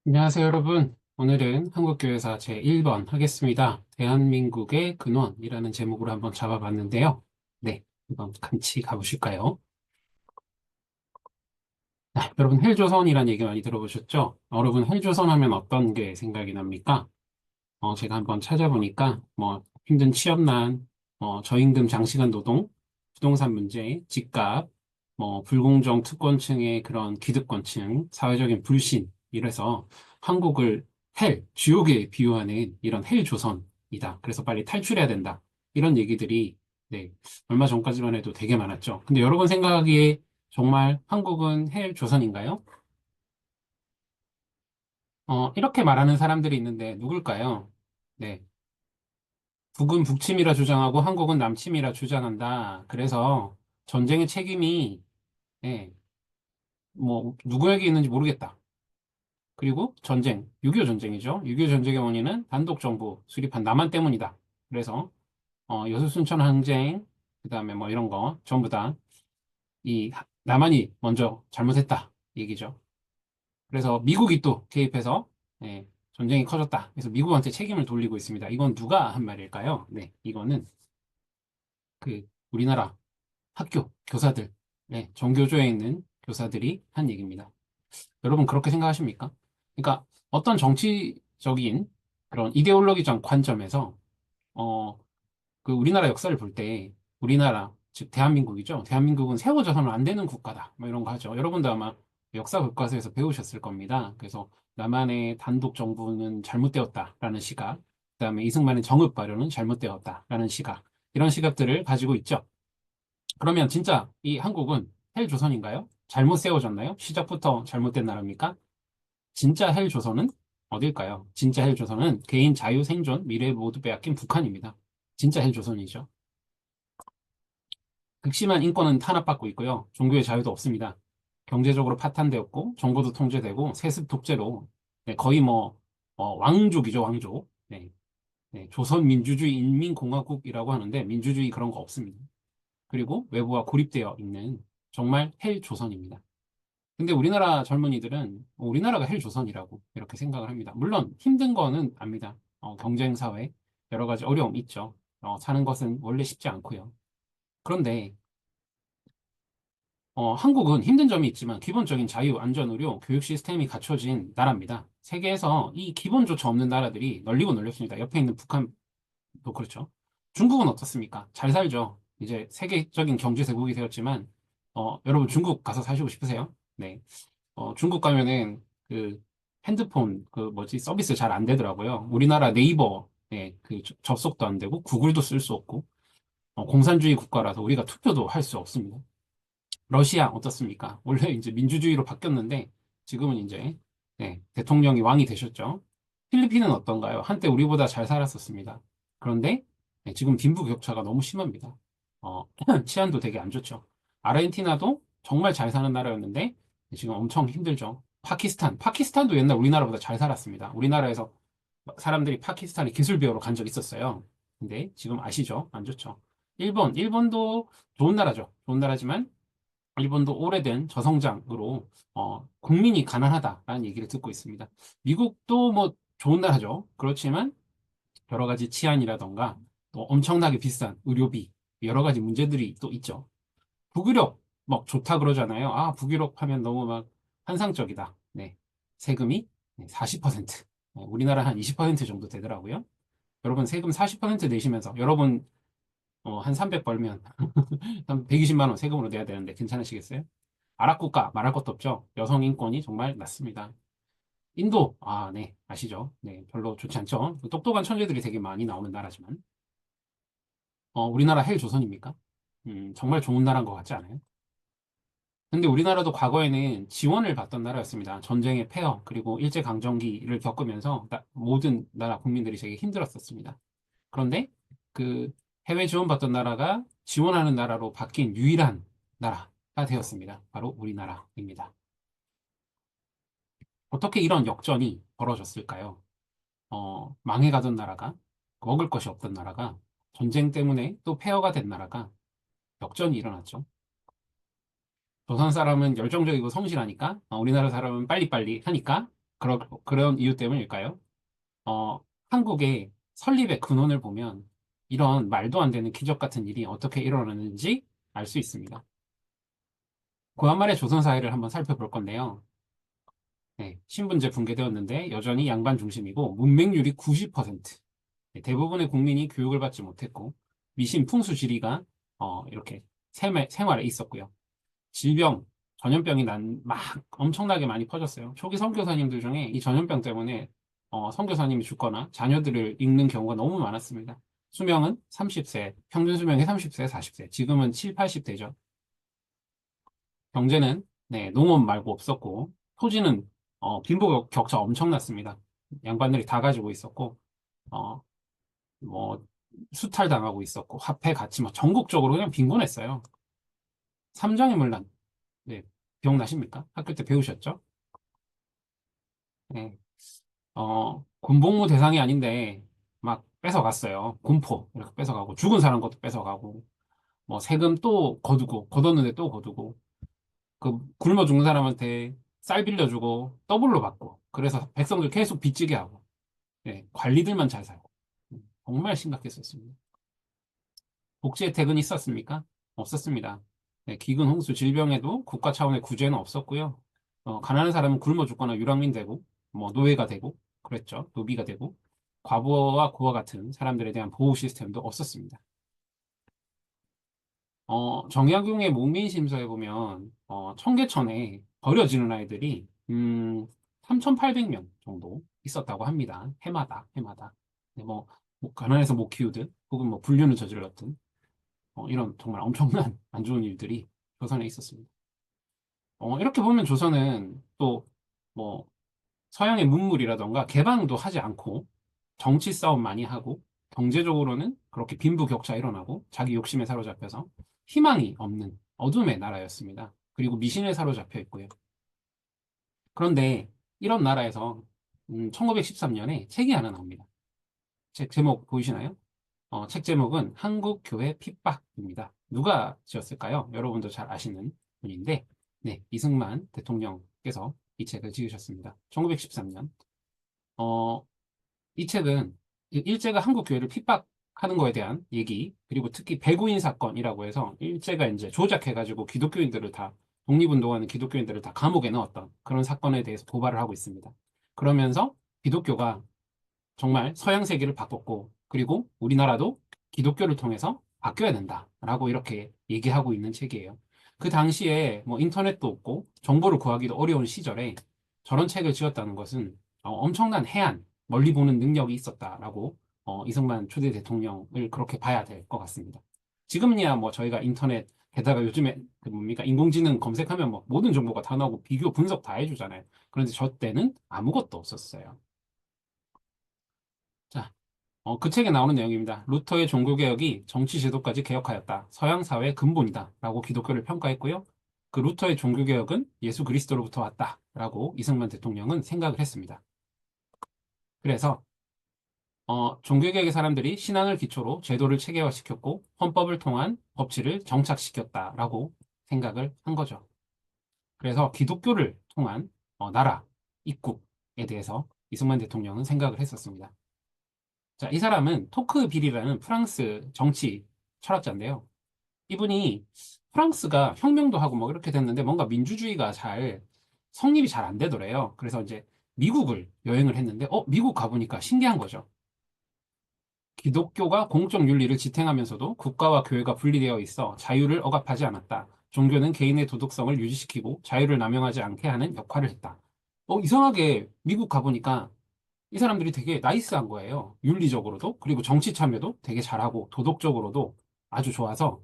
안녕하세요, 여러분. 오늘은 한국교회사 제1번 하겠습니다. 대한민국의 근원이라는 제목으로 한번 잡아봤는데요. 네, 한번 같이 가보실까요? 여러분, 헬조선이라는 얘기 많이 들어보셨죠? 여러분, 헬조선 하면 어떤 게 생각이 납니까? 제가 한번 찾아보니까, 힘든 취업난, 저임금 장시간 노동, 부동산 문제, 집값, 불공정 특권층의 그런 기득권층, 사회적인 불신, 이래서 한국을 지옥에 비유하는 이런 헬 조선이다. 그래서 빨리 탈출해야 된다. 이런 얘기들이, 네, 얼마 전까지만 해도 되게 많았죠. 근데 여러분 생각하기에 정말 한국은 헬 조선인가요? 이렇게 말하는 사람들이 있는데 누굴까요? 네. 북은 북침이라 주장하고 한국은 남침이라 주장한다. 그래서 전쟁의 책임이 예, 누구에게 있는지 모르겠다. 그리고 6.25 전쟁이죠. 6.25 전쟁의 원인은 단독 정부 수립한 남한 때문이다. 그래서 여수순천 항쟁, 그다음에 뭐 이런 거 전부 다 이 남한이 먼저 잘못했다 얘기죠. 그래서 미국이 또 개입해서 예, 전쟁이 커졌다. 그래서 미국한테 책임을 돌리고 있습니다. 이건 누가 한 말일까요? 네, 이거는 우리나라 학교 교사들, 네, 정교조에 있는 교사들이 한 얘기입니다. 여러분 그렇게 생각하십니까? 그러니까 어떤 정치적인 그런 이데올로기적 관점에서 어, 우리나라 역사를 볼 때 우리나라 즉 대한민국이죠. 대한민국은 세워져서는 안 되는 국가다. 뭐 이런 거 하죠. 여러분도 아마 역사 교과서에서 배우셨을 겁니다. 그래서 남한의 단독 정부는 잘못되었다라는 시각, 그다음에 이승만의 정읍 발효는 잘못되었다라는 시각, 이런 시각들을 가지고 있죠. 그러면 진짜 이 한국은 헬조선인가요? 잘못 세워졌나요? 시작부터 잘못된 나라입니까? 진짜 헬조선은 어딜까요? 진짜 헬조선은 개인 자유 생존, 미래 모두 빼앗긴 북한입니다. 진짜 헬조선이죠. 극심한 인권은 탄압받고 있고요. 종교의 자유도 없습니다. 경제적으로 파탄되었고, 정보도 통제되고, 세습 독재로, 네, 거의 왕족이죠, 왕족. 네, 네, 조선민주주의 인민공화국이라고 하는데, 민주주의 그런 거 없습니다. 그리고 외부와 고립되어 있는 정말 헬조선입니다. 근데 우리나라 젊은이들은 우리나라가 헬조선이라고 이렇게 생각을 합니다. 물론 힘든 거는 압니다. 경쟁 사회 여러 가지 어려움이 있죠. 사는 것은 원래 쉽지 않고요. 그런데 한국은 힘든 점이 있지만 기본적인 자유, 안전, 의료, 교육 시스템이 갖춰진 나라입니다. 세계에서 이 기본조차 없는 나라들이 널리고 널렸습니다. 옆에 있는 북한도 그렇죠. 중국은 어떻습니까? 잘 살죠. 이제 세계적인 경제 대국이 되었지만 여러분 중국 가서 사시고 싶으세요? 네. 중국 가면은 그 핸드폰 서비스 잘 안 되더라고요. 우리나라 네이버 접속도 안 되고 구글도 쓸 수 없고 공산주의 국가라서 우리가 투표도 할 수 없습니다. 러시아 어떻습니까? 원래 이제 민주주의로 바뀌었는데 지금은 이제 대통령이 왕이 되셨죠. 필리핀은 어떤가요? 한때 우리보다 잘 살았었습니다. 그런데 지금 빈부격차가 너무 심합니다. 치안도 되게 안 좋죠. 아르헨티나도 정말 잘 사는 나라였는데 지금 엄청 힘들죠. 파키스탄도 옛날 우리나라보다 잘 살았습니다. 우리나라에서 사람들이 파키스탄에 기술 배우러 간 적 있었어요. 근데 지금 아시죠? 안 좋죠. 일본도 좋은 나라죠. 좋은 나라지만 일본도 오래된 저성장으로 국민이 가난하다라는 얘기를 듣고 있습니다. 미국도 뭐 좋은 나라죠. 그렇지만 여러 가지 치안이라던가 또 엄청나게 비싼 의료비 여러 가지 문제들이 또 있죠. 북유럽 막 좋다 그러잖아요. 아, 북유럽 하면 너무 막 환상적이다. 네. 세금이 40%. 우리나라 한 20% 정도 되더라고요. 여러분 세금 40% 내시면서 여러분 한 300 벌면 한 120만 원 세금으로 내야 되는데 괜찮으시겠어요? 아랍 국가 말할 것도 없죠. 여성 인권이 정말 낮습니다. 인도, 아, 네, 아시죠? 네, 별로 좋지 않죠. 똑똑한 천재들이 되게 많이 나오는 나라지만, 우리나라 헬조선입니까? 정말 좋은 나라인 것 같지 않아요? 근데 우리나라도 과거에는 지원을 받던 나라였습니다. 전쟁의 폐허, 그리고 일제강점기를 겪으면서 모든 나라 국민들이 되게 힘들었었습니다. 그런데 그 해외 지원받던 나라가 지원하는 나라로 바뀐 유일한 나라가 되었습니다. 바로 우리나라입니다. 어떻게 이런 역전이 벌어졌을까요? 망해가던 나라가, 먹을 것이 없던 나라가, 전쟁 때문에 또 폐허가 된 나라가 역전이 일어났죠. 조선 사람은 열정적이고 성실하니까, 우리나라 사람은 빨리빨리 하니까, 그런 이유 때문일까요? 어, 한국의 설립의 근원을 보면 이런 말도 안 되는 기적 같은 일이 어떻게 일어나는지 알 수 있습니다. 고한말의 조선 사회를 한번 살펴볼 건데요. 네, 신분제 붕괴되었는데 여전히 양반 중심이고 문맹률이 90%. 네, 대부분의 국민이 교육을 받지 못했고 미신 풍수지리가 이렇게 생활에 있었고요. 질병, 전염병이 막 엄청나게 많이 퍼졌어요. 초기 선교사님들 중에 이 전염병 때문에 선교사님이 죽거나 자녀들을 잃는 경우가 너무 많았습니다. 수명은 30세, 평균 수명이 30세, 40세. 지금은 7, 80대죠. 경제는 네, 농업 말고 없었고 토지는 빈부 격차 엄청났습니다. 양반들이 다 가지고 있었고 어, 뭐 수탈당하고 있었고 화폐 가치 뭐 전국적으로 그냥 빈곤했어요. 삼장의 문란, 네, 기억나십니까? 학교 때 배우셨죠? 네, 군복무 대상이 아닌데 막 뺏어갔어요. 군포 이렇게 뺏어가고 죽은 사람 것도 뺏어가고 뭐 세금 또 거두고 걷었는데 또 거두고 그 굶어 죽는 사람한테 쌀 빌려주고 더블로 받고 그래서 백성들 계속 빚지게 하고 네, 관리들만 잘 살고 정말 심각했었습니다. 복지 혜택은 있었습니까? 없었습니다. 네, 기근, 홍수, 질병에도 국가 차원의 구제는 없었고요. 가난한 사람은 굶어 죽거나 유랑민 되고, 뭐 노예가 되고, 그랬죠. 노비가 되고, 과부와 고아 같은 사람들에 대한 보호 시스템도 없었습니다. 정약용의 목민심서에 보면, 청계천에 버려지는 아이들이, 3,800명 정도 있었다고 합니다. 해마다. 네, 뭐 가난해서 못 키우든, 혹은 뭐 불륜을 저질렀든, 이런 정말 엄청난 안 좋은 일들이 조선에 있었습니다. 이렇게 보면 조선은 또 뭐 서양의 문물이라던가 개방도 하지 않고 정치 싸움 많이 하고 경제적으로는 그렇게 빈부격차 일어나고 자기 욕심에 사로잡혀서 희망이 없는 어둠의 나라였습니다. 그리고 미신에 사로잡혀 있고요. 그런데 이런 나라에서 1913년에 책이 하나 나옵니다. 책 제목 보이시나요? 책 제목은 한국교회 핍박입니다. 누가 지었을까요? 여러분도 잘 아시는 분인데, 네, 이승만 대통령께서 이 책을 지으셨습니다. 1913년. 어, 이 책은 일제가 한국교회를 핍박하는 거에 대한 얘기, 그리고 특히 배구인 사건이라고 해서 일제가 이제 조작해가지고 기독교인들을 다, 독립운동하는 기독교인들을 다 감옥에 넣었던 그런 사건에 대해서 고발을 하고 있습니다. 그러면서 기독교가 정말 서양 세계를 바꿨고, 그리고 우리나라도 기독교를 통해서 바뀌어야 된다라고 이렇게 얘기하고 있는 책이에요. 그 당시에 뭐 인터넷도 없고 정보를 구하기도 어려운 시절에 저런 책을 지었다는 것은 엄청난 해안, 멀리 보는 능력이 있었다라고 이승만 초대 대통령을 그렇게 봐야 될 것 같습니다. 지금은야 뭐 저희가 인터넷 게다가 요즘에 그 뭡니까 인공지능 검색하면 뭐 모든 정보가 다 나오고 비교 분석 다 해주잖아요. 그런데 저 때는 아무것도 없었어요. 자, 그 책에 나오는 내용입니다. 루터의 종교개혁이 정치 제도까지 개혁하였다. 서양 사회의 근본이다. 라고 기독교를 평가했고요. 그 루터의 종교개혁은 예수 그리스도로부터 왔다. 라고 이승만 대통령은 생각을 했습니다. 그래서 종교개혁의 사람들이 신앙을 기초로 제도를 체계화시켰고 헌법을 통한 법치를 정착시켰다라고 생각을 한 거죠. 그래서 기독교를 통한 나라, 입국에 대해서 이승만 대통령은 생각을 했었습니다. 자, 이 사람은 토크빌이라는 프랑스 정치 철학자인데요. 이분이 프랑스가 혁명도 하고 뭐 이렇게 됐는데 뭔가 민주주의가 성립이 잘 안 되더래요. 그래서 이제 미국을 여행을 했는데, 미국 가보니까 신기한 거죠. 기독교가 공적 윤리를 지탱하면서도 국가와 교회가 분리되어 있어 자유를 억압하지 않았다. 종교는 개인의 도덕성을 유지시키고 자유를 남용하지 않게 하는 역할을 했다. 이상하게 미국 가보니까 이 사람들이 되게 나이스한 거예요. 윤리적으로도, 그리고 정치 참여도 되게 잘하고, 도덕적으로도 아주 좋아서,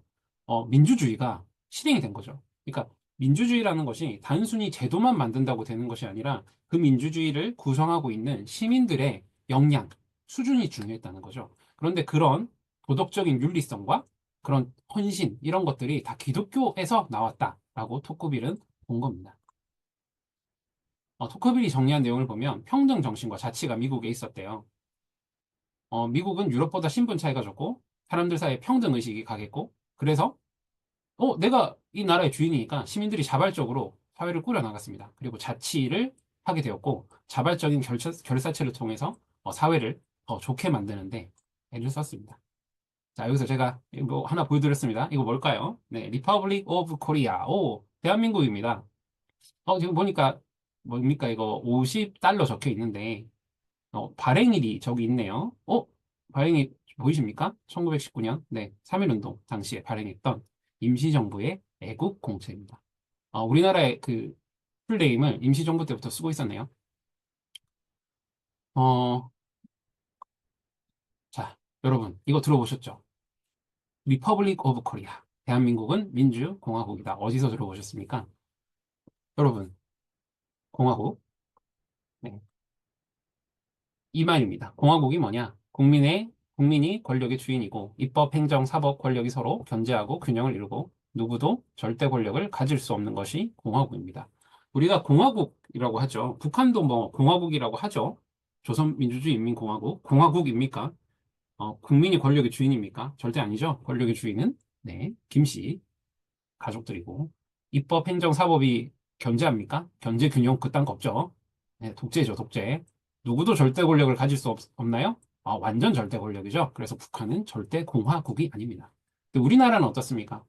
민주주의가 실행이 된 거죠. 그러니까, 민주주의라는 것이 단순히 제도만 만든다고 되는 것이 아니라, 그 민주주의를 구성하고 있는 시민들의 역량, 수준이 중요했다는 거죠. 그런데 그런 도덕적인 윤리성과 그런 헌신, 이런 것들이 다 기독교에서 나왔다라고 토크빌은 본 겁니다. 토크빌이 정리한 내용을 보면 평등 정신과 자치가 미국에 있었대요. 미국은 유럽보다 신분 차이가 적고 사람들 사이에 평등 의식이 강했고 그래서 내가 이 나라의 주인이니까 시민들이 자발적으로 사회를 꾸려나갔습니다. 그리고 자치를 하게 되었고, 자발적인 결사체를 통해서 사회를 더 좋게 만드는데 애를 썼습니다. 자, 여기서 제가 이거 하나 보여드렸습니다. 이거 뭘까요? 네, 리퍼블릭 오브 코리아. 오, 대한민국입니다. 지금 보니까 뭡니까? 이거 50달러 적혀 있는데, 발행일이 저기 있네요. 발행일 보이십니까? 1919년, 네, 3.1운동 당시에 발행했던 임시정부의 애국 공채입니다. 우리나라의 그 풀네임을 임시정부 때부터 쓰고 있었네요. 어, 자, 여러분, 이거 들어보셨죠? 리퍼블릭 오브 코리아. 대한민국은 민주공화국이다. 어디서 들어보셨습니까? 여러분, 공화국. 네, 이 말입니다. 공화국이 뭐냐? 국민이 권력의 주인이고, 입법, 행정, 사법 권력이 서로 견제하고 균형을 이루고, 누구도 절대 권력을 가질 수 없는 것이 공화국입니다. 우리가 공화국이라고 하죠. 북한도 뭐 공화국이라고 하죠. 조선민주주의인민공화국. 공화국입니까? 국민이 권력의 주인입니까? 절대 아니죠. 권력의 주인은, 네, 김씨 가족들이고, 입법, 행정, 사법이 견제합니까? 견제 균형 그딴 거 없죠. 네, 독재죠, 독재. 누구도 절대 권력을 가질 수 없나요? 완전 절대 권력이죠. 그래서 북한은 절대 공화국이 아닙니다. 근데 우리나라는 어떻습니까?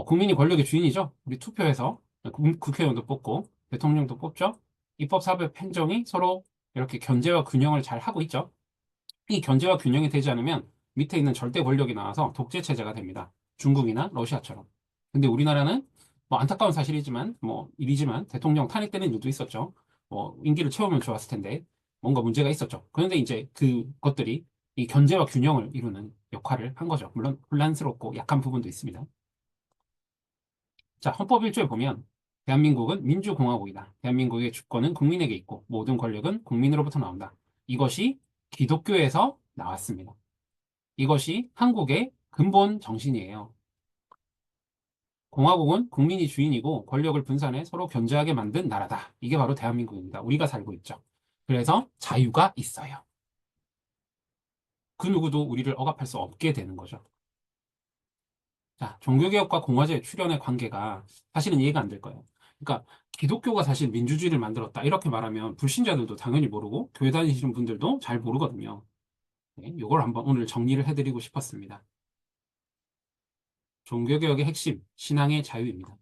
국민이 권력의 주인이죠. 우리 투표해서 국회의원도 뽑고 대통령도 뽑죠. 입법, 사법, 행정이 서로 이렇게 견제와 균형을 잘 하고 있죠. 이 견제와 균형이 되지 않으면 밑에 있는 절대 권력이 나와서 독재 체제가 됩니다. 중국이나 러시아처럼. 근데 우리나라는 뭐 안타까운 사실이지만 뭐 일이지만 대통령 탄핵되는 일도 있었죠. 임기를 채우면 좋았을 텐데 뭔가 문제가 있었죠. 그런데 이제 그것들이 이 견제와 균형을 이루는 역할을 한 거죠. 물론 혼란스럽고 약한 부분도 있습니다. 자, 헌법 1조에 보면 대한민국은 민주공화국이다. 대한민국의 주권은 국민에게 있고 모든 권력은 국민으로부터 나온다. 이것이 기독교에서 나왔습니다. 이것이 한국의 근본 정신이에요. 공화국은 국민이 주인이고 권력을 분산해 서로 견제하게 만든 나라다. 이게 바로 대한민국입니다. 우리가 살고 있죠. 그래서 자유가 있어요. 그 누구도 우리를 억압할 수 없게 되는 거죠. 자, 종교개혁과 공화제의 출현의 관계가 사실은 이해가 안 될 거예요. 그러니까 기독교가 사실 민주주의를 만들었다. 이렇게 말하면 불신자들도 당연히 모르고 교회 다니시는 분들도 잘 모르거든요. 네, 이걸 한번 오늘 정리를 해드리고 싶었습니다. 종교개혁의 핵심, 신앙의 자유입니다.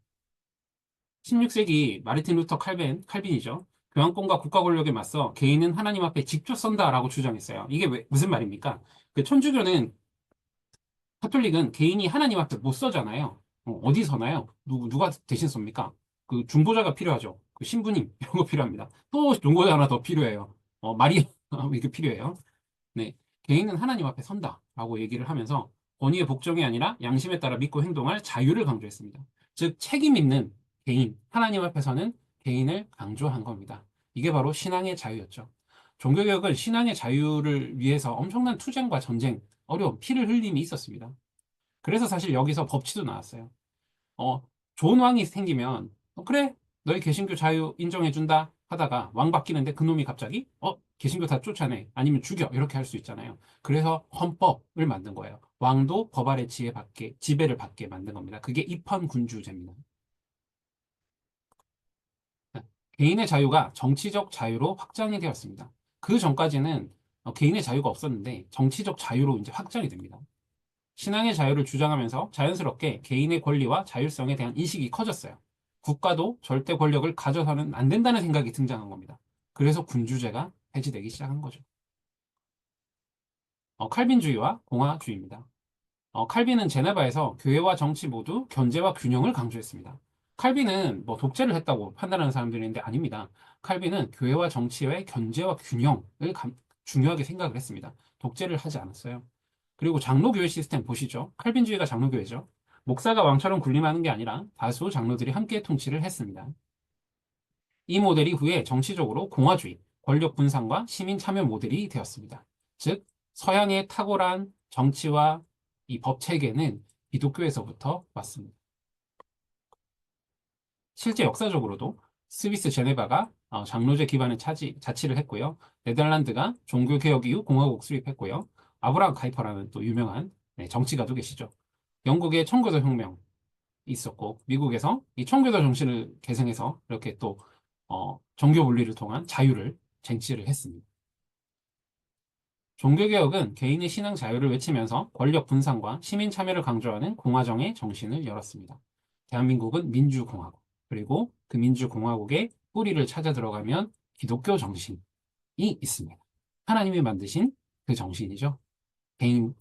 16세기 마르틴 루터 칼빈이죠. 교황권과 국가 권력에 맞서 개인은 하나님 앞에 직접 선다라고 주장했어요. 이게 무슨 말입니까? 그 천주교는 카톨릭은 개인이 하나님 앞에 못 서잖아요. 디 서나요? 누가 대신 섭니까? 그 중보자가 필요하죠. 그 신부님 이런 거 필요합니다. 또 중보자 하나 더 필요해요. 마리아 이게 필요해요. 네, 개인은 하나님 앞에 선다라고 얘기를 하면서 권위의 복종이 아니라 양심에 따라 믿고 행동할 자유를 강조했습니다. 즉 책임 있는 개인, 하나님 앞에서는 개인을 강조한 겁니다. 이게 바로 신앙의 자유였죠. 종교개혁은 신앙의 자유를 위해서 엄청난 투쟁과 전쟁, 어려움, 피를 흘림이 있었습니다. 그래서 사실 여기서 법치도 나왔어요. 어, 좋은 왕이 생기면, 그래, 너희 개신교 자유 인정해준다 하다가 왕 바뀌는데 그놈이 갑자기, 개신교 다 쫓아내. 아니면 죽여. 이렇게 할 수 있잖아요. 그래서 헌법을 만든 거예요. 왕도 법 아래 지배를 받게 만든 겁니다. 그게 입헌군주제입니다. 개인의 자유가 정치적 자유로 확장이 되었습니다. 그 전까지는 개인의 자유가 없었는데 정치적 자유로 이제 확장이 됩니다. 신앙의 자유를 주장하면서 자연스럽게 개인의 권리와 자율성에 대한 인식이 커졌어요. 국가도 절대 권력을 가져서는 안 된다는 생각이 등장한 겁니다. 그래서 군주제가 폐지되기 시작한 거죠. 칼빈주의와 공화주의입니다. 칼빈은 제네바에서 교회와 정치 모두 견제와 균형을 강조했습니다. 칼빈은 뭐 독재를 했다고 판단하는 사람들이 있는데 아닙니다. 칼빈은 교회와 정치의 견제와 균형을 중요하게 생각을 했습니다. 독재를 하지 않았어요. 그리고 장로교회 시스템 보시죠. 칼빈주의가 장로교회죠. 목사가 왕처럼 군림하는 게 아니라 다수 장로들이 함께 통치를 했습니다. 이 모델이 후에 정치적으로 공화주의, 권력 분산과 시민 참여 모델이 되었습니다. 즉, 서양의 탁월한 정치와 이 법 체계는 기독교에서부터 왔습니다. 실제 역사적으로도 스위스 제네바가 장로제 기반의 자치를 했고요. 네덜란드가 종교개혁 이후 공화국 수립했고요. 아브라함 카이퍼라는 또 유명한 정치가도 계시죠. 영국의 청교도 혁명 있었고 미국에서 이 청교도 정신을 계승해서 이렇게 또 종교 분리를 통한 자유를 쟁취를 했습니다. 종교개혁은 개인의 신앙 자유를 외치면서 권력 분산과 시민 참여를 강조하는 공화정의 정신을 열었습니다. 대한민국은 민주공화국, 그리고 그 민주공화국의 뿌리를 찾아 들어가면 기독교 정신이 있습니다. 하나님이 만드신 그 정신이죠.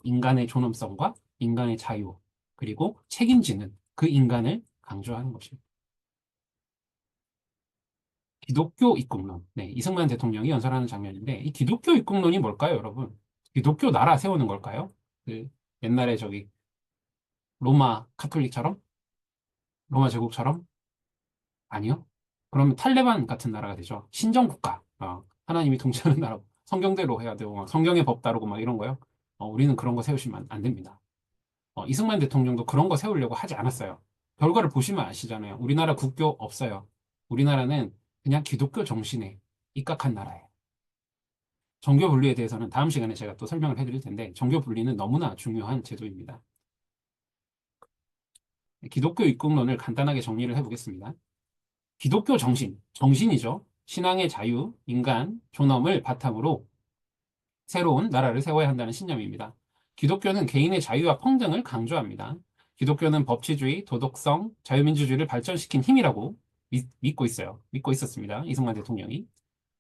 인간의 존엄성과 인간의 자유, 그리고 책임지는 그 인간을 강조하는 것입니다. 기독교 입국론. 네, 이승만 대통령이 연설하는 장면인데, 이 기독교 입국론이 뭘까요, 여러분? 기독교 나라 세우는 걸까요? 그 옛날에 저기 로마 카톨릭처럼? 로마 제국처럼? 아니요. 그러면 탈레반 같은 나라가 되죠. 신정국가. 하나님이 통치하는 나라. 성경대로 해야 되고, 막 성경의 법 따르고 막 이런 거요. 우리는 그런 거 세우시면 안 됩니다. 이승만 대통령도 그런 거 세우려고 하지 않았어요. 결과를 보시면 아시잖아요. 우리나라 국교 없어요. 우리나라는 그냥 기독교 정신에 입각한 나라예요. 정교 분리에 대해서는 다음 시간에 제가 또 설명을 해드릴 텐데, 정교 분리는 너무나 중요한 제도입니다. 기독교 입국론을 간단하게 정리를 해보겠습니다. 기독교 정신, 정신이죠. 신앙의 자유, 인간, 존엄을 바탕으로 새로운 나라를 세워야 한다는 신념입니다. 기독교는 개인의 자유와 평등을 강조합니다. 기독교는 법치주의, 도덕성, 자유민주주의를 발전시킨 힘이라고 믿고 있어요. 믿고 있었습니다. 이승만 대통령이.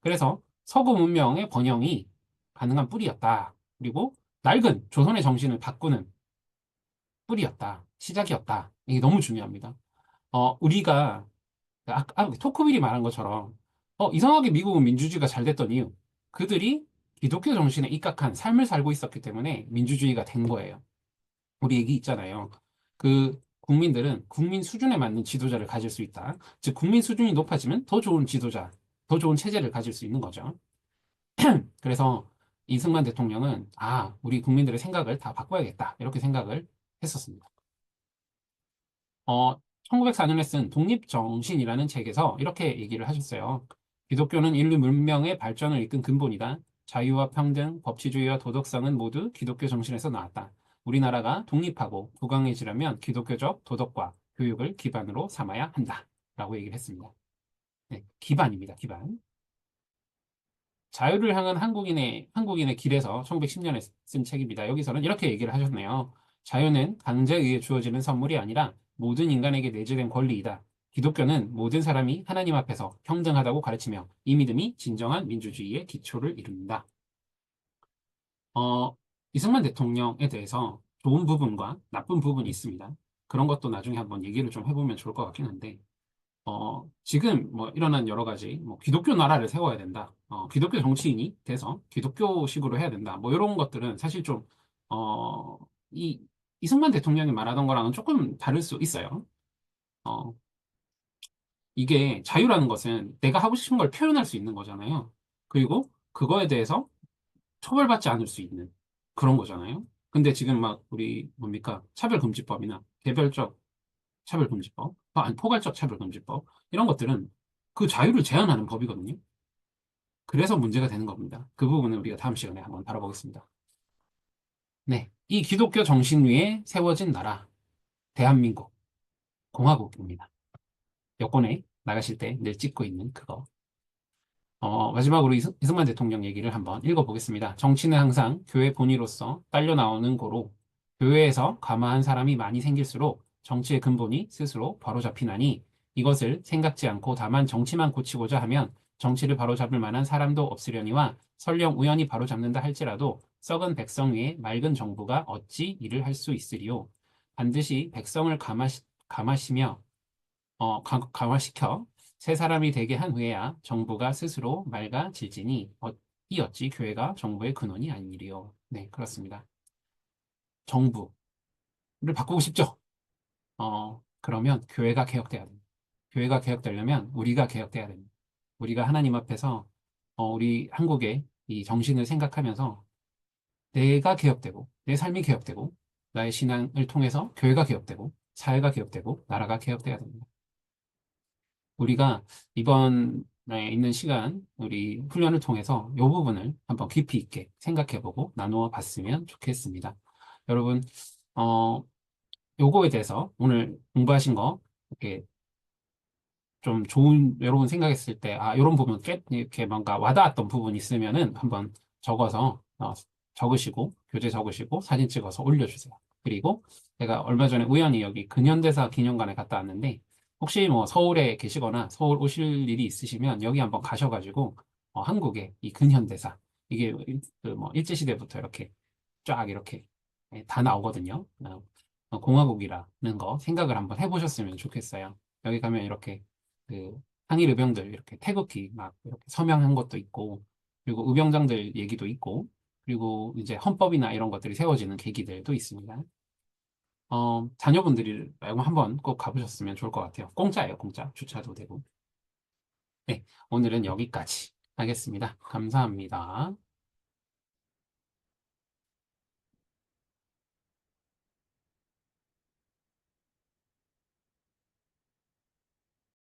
그래서 서구 문명의 번영이 가능한 뿌리였다. 그리고 낡은 조선의 정신을 바꾸는 뿌리였다. 시작이었다. 이게 너무 중요합니다. 우리가 토크빌이 말한 것처럼 이상하게 미국은 민주주의가 잘 됐던 이유, 그들이 기독교 정신에 입각한 삶을 살고 있었기 때문에 민주주의가 된 거예요. 우리 얘기 있잖아요. 그 국민들은 국민 수준에 맞는 지도자를 가질 수 있다. 즉 국민 수준이 높아지면 더 좋은 지도자, 더 좋은 체제를 가질 수 있는 거죠. 그래서 이승만 대통령은 우리 국민들의 생각을 다 바꿔야겠다, 이렇게 생각을 했었습니다. 1904년에 쓴 독립정신이라는 책에서 이렇게 얘기를 하셨어요. 기독교는 인류 문명의 발전을 이끈 근본이다. 자유와 평등, 법치주의와 도덕성은 모두 기독교 정신에서 나왔다. 우리나라가 독립하고 부강해지려면 기독교적 도덕과 교육을 기반으로 삼아야 한다. 라고 얘기를 했습니다. 네, 기반입니다, 기반. 자유를 향한 한국인의 길에서 1910년에 쓴 책입니다. 여기서는 이렇게 얘기를 하셨네요. 자유는 강제에 의해 주어지는 선물이 아니라 모든 인간에게 내재된 권리이다. 기독교는 모든 사람이 하나님 앞에서 평등하다고 가르치며 이 믿음이 진정한 민주주의의 기초를 이룬다. 어, 이승만 대통령에 대해서 좋은 부분과 나쁜 부분이 있습니다. 그런 것도 나중에 한번 얘기를 좀 해보면 좋을 것 같긴 한데, 지금 뭐 일어난 여러 가지, 뭐 기독교 나라를 세워야 된다. 기독교 정치인이 돼서 기독교식으로 해야 된다. 뭐 이런 것들은 사실 좀, 어, 이, 이승만 대통령이 말하던 거랑은 조금 다를 수 있어요. 어, 이게 자유라는 것은 내가 하고 싶은 걸 표현할 수 있는 거잖아요. 그리고 그거에 대해서 처벌받지 않을 수 있는 그런 거잖아요. 근데 지금 막 우리 뭡니까? 차별금지법이나 개별적 차별금지법, 아니 포괄적 차별금지법 이런 것들은 그 자유를 제한하는 법이거든요. 그래서 문제가 되는 겁니다. 그 부분은 우리가 다음 시간에 한번 다뤄보겠습니다. 네, 이 기독교 정신 위에 세워진 나라, 대한민국 공화국입니다. 여권에 나가실 때 늘 찍고 있는 그거. 마지막으로 이승만 대통령 얘기를 한번 읽어보겠습니다. 정치는 항상 교회 본위로서 딸려 나오는 고로 교회에서 감화한 사람이 많이 생길수록 정치의 근본이 스스로 바로잡히나니 이것을 생각지 않고 다만 정치만 고치고자 하면 정치를 바로잡을 만한 사람도 없으려니와 설령 우연히 바로잡는다 할지라도 썩은 백성 위에 맑은 정부가 어찌 일을 할 수 있으리요. 반드시 백성을 강화시켜 새 사람이 되게 한 후에야 정부가 스스로 맑아질지니 이 어찌 교회가 정부의 근원이 아니리요. 네, 그렇습니다. 정부를 바꾸고 싶죠? 그러면 교회가 개혁돼야 됩니다. 교회가 개혁되려면 우리가 개혁돼야 됩니다. 우리가 하나님 앞에서 우리 한국의 이 정신을 생각하면서 내가 개혁되고 내 삶이 개혁되고 나의 신앙을 통해서 교회가 개혁되고 사회가 개혁되고 나라가 개혁돼야 됩니다. 우리가 이번에 있는 시간, 우리 훈련을 통해서 이 부분을 한번 깊이 있게 생각해보고 나누어 봤으면 좋겠습니다. 여러분, 어, 요거에 대해서 오늘 공부하신 거 이렇게 좀 좋은, 여러분 생각했을 때, 아, 이런 부분 이렇게 뭔가 와닿았던 부분 있으면은 한번 적어서, 적으시고, 교재 적으시고, 사진 찍어서 올려주세요. 그리고 제가 얼마 전에 우연히 여기 근현대사 기념관에 갔다 왔는데, 혹시 뭐 서울에 계시거나 서울 오실 일이 있으시면 여기 한번 가셔가지고, 한국의 이 근현대사, 이게 그뭐 일제시대부터 이렇게 쫙 이렇게 다 나오거든요. 공화국이라는 거 생각을 한번 해보셨으면 좋겠어요. 여기 가면 이렇게 그 항일 의병들 이렇게 태극기 막 이렇게 서명한 것도 있고, 그리고 의병장들 얘기도 있고, 그리고 이제 헌법이나 이런 것들이 세워지는 계기들도 있습니다. 자녀분들이 말고 한번 꼭 가보셨으면 좋을 것 같아요. 공짜예요, 공짜. 주차도 되고. 네, 오늘은 여기까지 하겠습니다. 감사합니다.